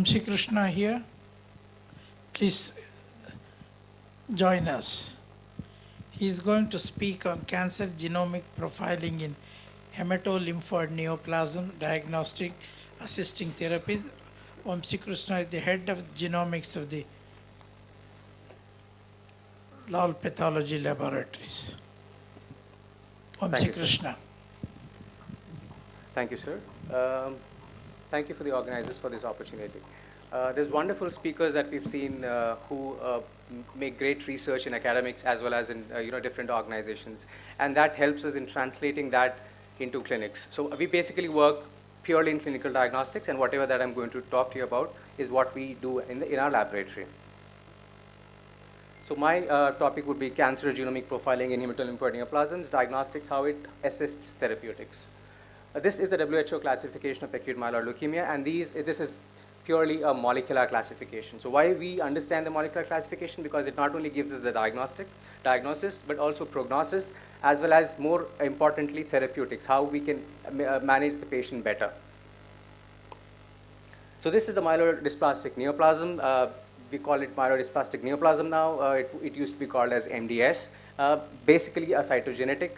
Vamshi Krishna here. Please join us. He is going to speak on cancer genomic profiling in hematolymphoid neoplasm, diagnostic, assisting therapies. Vamshi Krishna is the head of genomics of the Lal Pathology Laboratories. Vamshi Krishna. Thank you, sir. Thank you for the organizers for this opportunity. There's wonderful speakers that we've seen who make great research in academics as well as in different organizations, and that helps us in translating that into clinics. So we basically work purely in clinical diagnostics, and whatever that I'm going to talk to you about is what we do in our laboratory. So my topic would be cancer genomic profiling in hematolymphoid neoplasms, diagnostics, how it assists therapeutics. This is the WHO classification of acute myeloid leukemia, and this is purely a molecular classification. So why we understand the molecular classification? Because it not only gives us the diagnosis, but also prognosis, as well as more importantly therapeutics, how we can manage the patient better. So this is the myelodysplastic neoplasm. We call it myelodysplastic neoplasm now. It used to be called as MDS. Basically a cytogenetic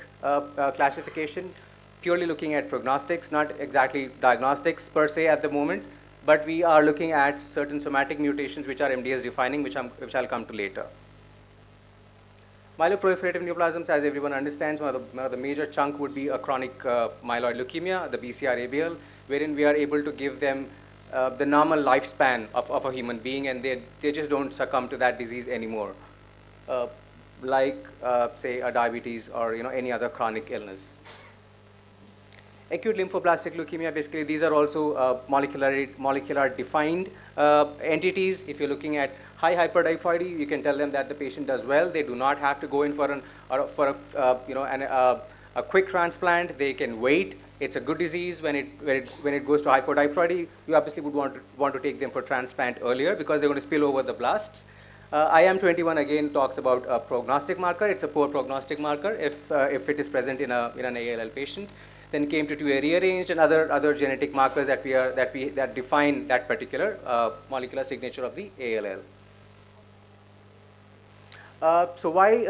classification, purely looking at prognostics, not exactly diagnostics per se at the moment, but we are looking at certain somatic mutations which are MDS defining, which I'll come to later. Myeloproliferative neoplasms, as everyone understands, one of the major chunk would be a chronic myeloid leukemia, the BCR-ABL, wherein we are able to give them the normal lifespan of a human being, and they just don't succumb to that disease anymore, like say a diabetes or any other chronic illness. Acute lymphoblastic leukemia, basically these are also molecular defined entities. If you're looking at high hyperdiploidy, you can tell them that the patient does well. They do not have to go in for a quick transplant. They can wait. It's a good disease. When it goes to hypodiploidy, you obviously would want to take them for transplant earlier because they're going to spill over the blasts. IM21 again talks about a prognostic marker. It's a poor prognostic marker if it is present in an ALL patient. Then KMT2A rearranged and other genetic markers that define that particular molecular signature of the ALL. So why,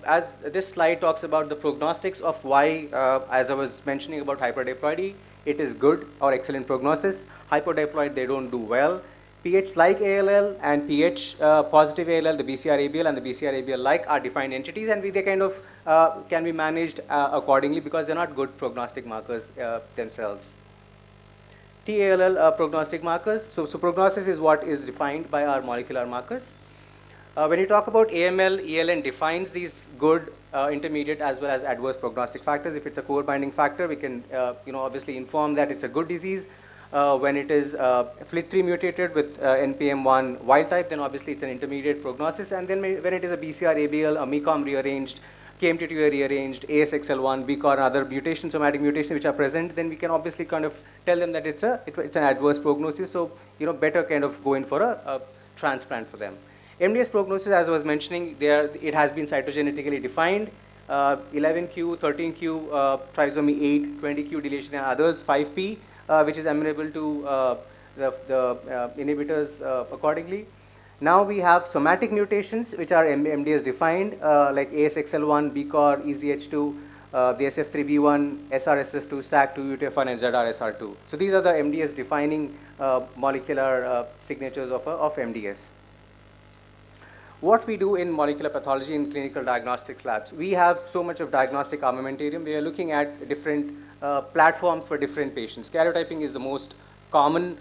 as this slide talks about the prognostics of why, as I was mentioning about hyperdiploidy, it is good or excellent prognosis. Hypodiploid, they don't do well. PH like ALL and PH positive ALL, the BCR-ABL and the BCR-ABL like are defined entities, and they kind of can be managed accordingly because they're not good prognostic markers themselves. TALL prognostic markers. So prognosis is what is defined by our molecular markers. When you talk about AML, ELN defines these good, intermediate, as well as adverse prognostic factors. If it's a core binding factor, we can obviously inform that it's a good disease. When it is FLT3 mutated with NPM1 wild type, then obviously it's an intermediate prognosis. And then when it is a BCR-ABL, a MECOM rearranged, KMT2A rearranged, ASXL1, BCOR, and other mutations, somatic mutations which are present, then we can obviously kind of tell them that it's an adverse prognosis. So better kind of go in for a transplant for them. MDS prognosis, as I was mentioning, it has been cytogenetically defined. 11q, 13q, trisomy 8, 20q deletion, and others, 5p. Which is amenable to the inhibitors accordingly. Now we have somatic mutations which are MDS defined, like ASXL1, BCOR, EZH2, the SF3B1, SRSF2, STAC2, UTF1, and ZRSR2. So these are the MDS defining molecular signatures of MDS. What we do in molecular pathology in clinical diagnostics labs, we have so much of diagnostic armamentarium. We are looking at different platforms for different patients. Karyotyping is the most commonly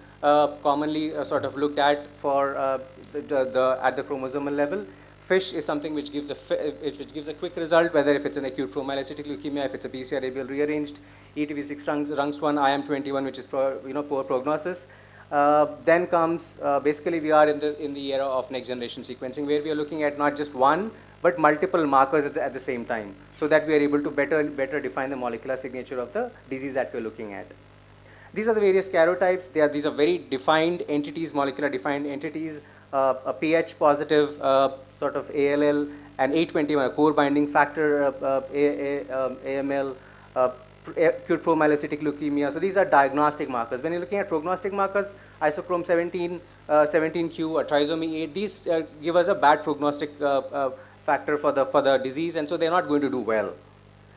sort of looked at for at the chromosomal level. FISH is something which gives a quick result, whether if it's an acute promyelocytic leukemia, if it's a BCR-ABL rearranged, ETV6 rungs1, IM21, which is poor prognosis. Then comes basically we are in the era of next generation sequencing, where we are looking at not just one but multiple markers at the same time, so that we are able to better define the molecular signature of the disease that we are looking at. These are the various karyotypes. These are very defined entities, molecular defined entities. A pH positive sort of ALL, and A21, a core binding factor AML, acute promyelocytic leukemia. So these are diagnostic markers. When you're looking at prognostic markers, isochrome 17, 17q, or trisomy 8, these give us a bad prognostic factor for the disease, and so they're not going to do well.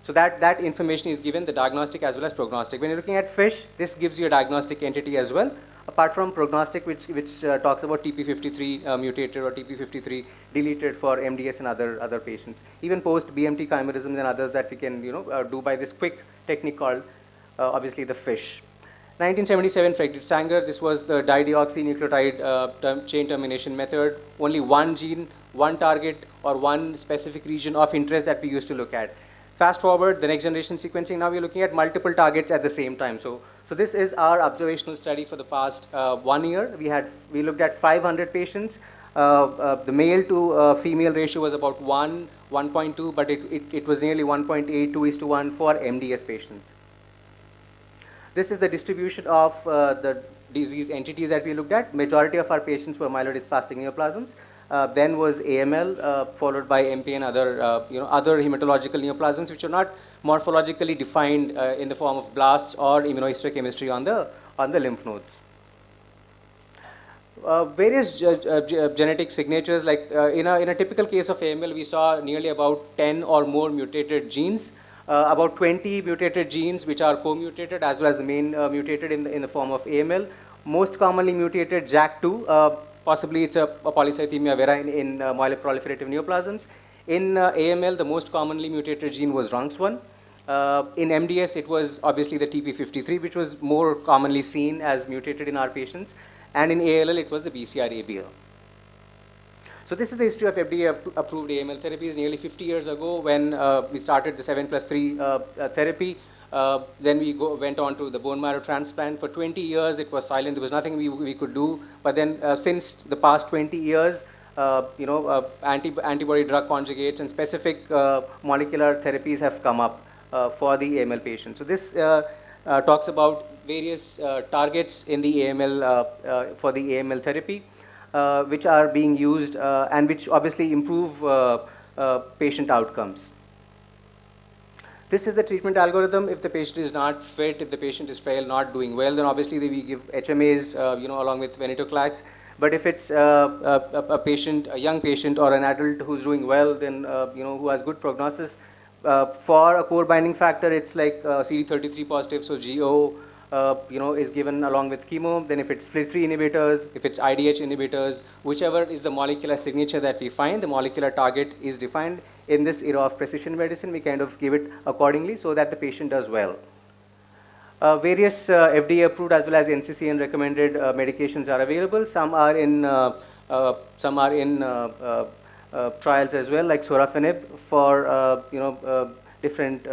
So that information is given, the diagnostic as well as prognostic. When you're looking at FISH, this gives you a diagnostic entity as well, apart from prognostic, which talks about TP53 mutated or TP53 deleted for MDS and other patients. Even post BMT chimerisms and others that we can do by this quick technique called obviously the FISH. 1977, Frederick Sanger, this was the dideoxynucleotide chain termination method. Only one gene, one target, or one specific region of interest that we used to look at. Fast forward, the next generation sequencing, now we're looking at multiple targets at the same time. So this is our observational study for the past 1 year. We looked at 500 patients. The male to female ratio was about 1.2, but it was nearly 1.8, 2:1 for MDS patients. This is the distribution of the disease entities that we looked at. Majority of our patients were myelodysplastic neoplasms. Then was AML, followed by MP and other hematological neoplasms, which are not morphologically defined in the form of blasts or immunohistochemistry on the lymph nodes. Various genetic signatures, like in a typical case of AML, we saw nearly about 10 or more mutated genes. About 20 mutated genes which are co-mutated, as well as the main mutated in the form of AML. Most commonly mutated JAK2, possibly it's a polycythemia vera in myeloproliferative neoplasms. In AML, the most commonly mutated gene was RUNX1. In MDS, it was obviously the TP53, which was more commonly seen as mutated in our patients. And in ALL, it was the BCR-ABL. So this is the history of FDA-approved AML therapies. Nearly 50 years ago, when we started the 7+3 therapy, then we went on to the bone marrow transplant. For 20 years, it was silent. There was nothing we could do. But then since the past 20 years, antibody drug conjugates and specific molecular therapies have come up for the AML patient. So this talks about various targets in the AML for the AML therapy, which are being used and which obviously improve patient outcomes. This is the treatment algorithm. If the patient is not fit, if the patient is frail, not doing well, then obviously we give HMAs, along with venetoclax. But if it's a patient, a young patient or an adult who's doing well, then who has good prognosis, for a core binding factor, it's like CD33 positive, so GO. Is given along with chemo. Then if it's FLT3 inhibitors, if it's IDH inhibitors, whichever is the molecular signature that we find, the molecular target is defined. In this era of precision medicine, we kind of give it accordingly so that the patient does well. Various FDA approved as well as NCCN recommended medications are available. Some are in trials as well, like sorafenib for different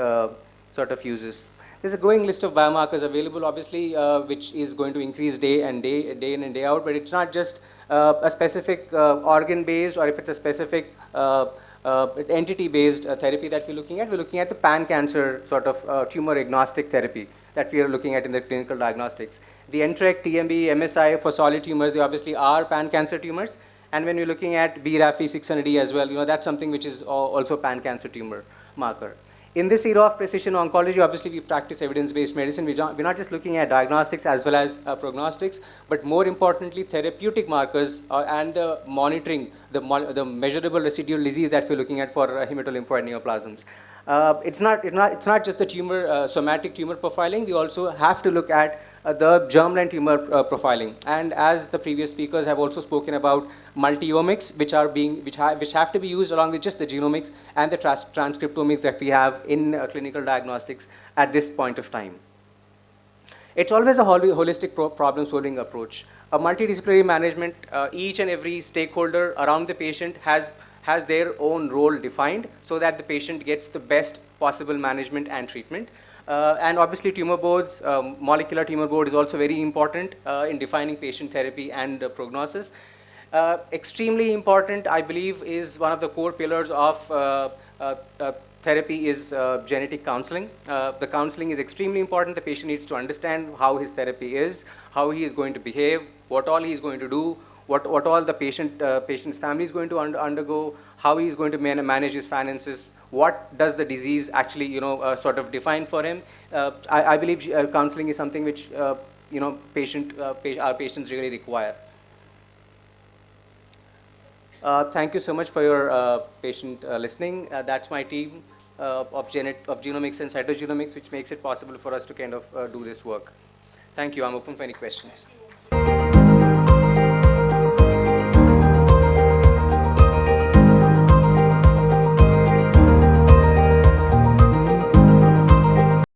sort of uses. There's a growing list of biomarkers available, obviously, which is going to increase day in and day out. But it's not just a specific organ-based, or if it's a specific entity-based therapy that we're looking at. We're looking at the pan-cancer sort of tumor-agnostic therapy that we are looking at in the clinical diagnostics. The NTRK, TMB, MSI for solid tumors, they obviously are pan-cancer tumors. And when you're looking at BRAF 600E as well, that's something which is also pan-cancer tumor marker. In this era of precision oncology, obviously we practice evidence-based medicine. We're not just looking at diagnostics as well as prognostics, but more importantly, therapeutic markers and the monitoring, the measurable residual disease that we're looking at for hematolymphoid neoplasms. It's not just the tumor, somatic tumor profiling. We also have to look at the germline tumor profiling. And as the previous speakers have also spoken about multi-omics, which have to be used along with just the genomics and the transcriptomics that we have in clinical diagnostics at this point of time. It's always a holistic problem-solving approach. A multidisciplinary management, each and every stakeholder around the patient has their own role defined so that the patient gets the best possible management and treatment. And obviously tumor boards, molecular tumor board is also very important in defining patient therapy and prognosis. Extremely important, I believe, is one of the core pillars of therapy is genetic counseling. The counseling is extremely important. The patient needs to understand how his therapy is, how he is going to behave, what all he is going to do, what all the patient's family is going to undergo, how he is going to manage his finances, what does the disease actually, sort of define for him. I believe counseling is something which, our patients really require. Thank you so much for your patient listening. That's my team of genomics and cytogenomics, which makes it possible for us to kind of do this work. Thank you. I'm open for any questions.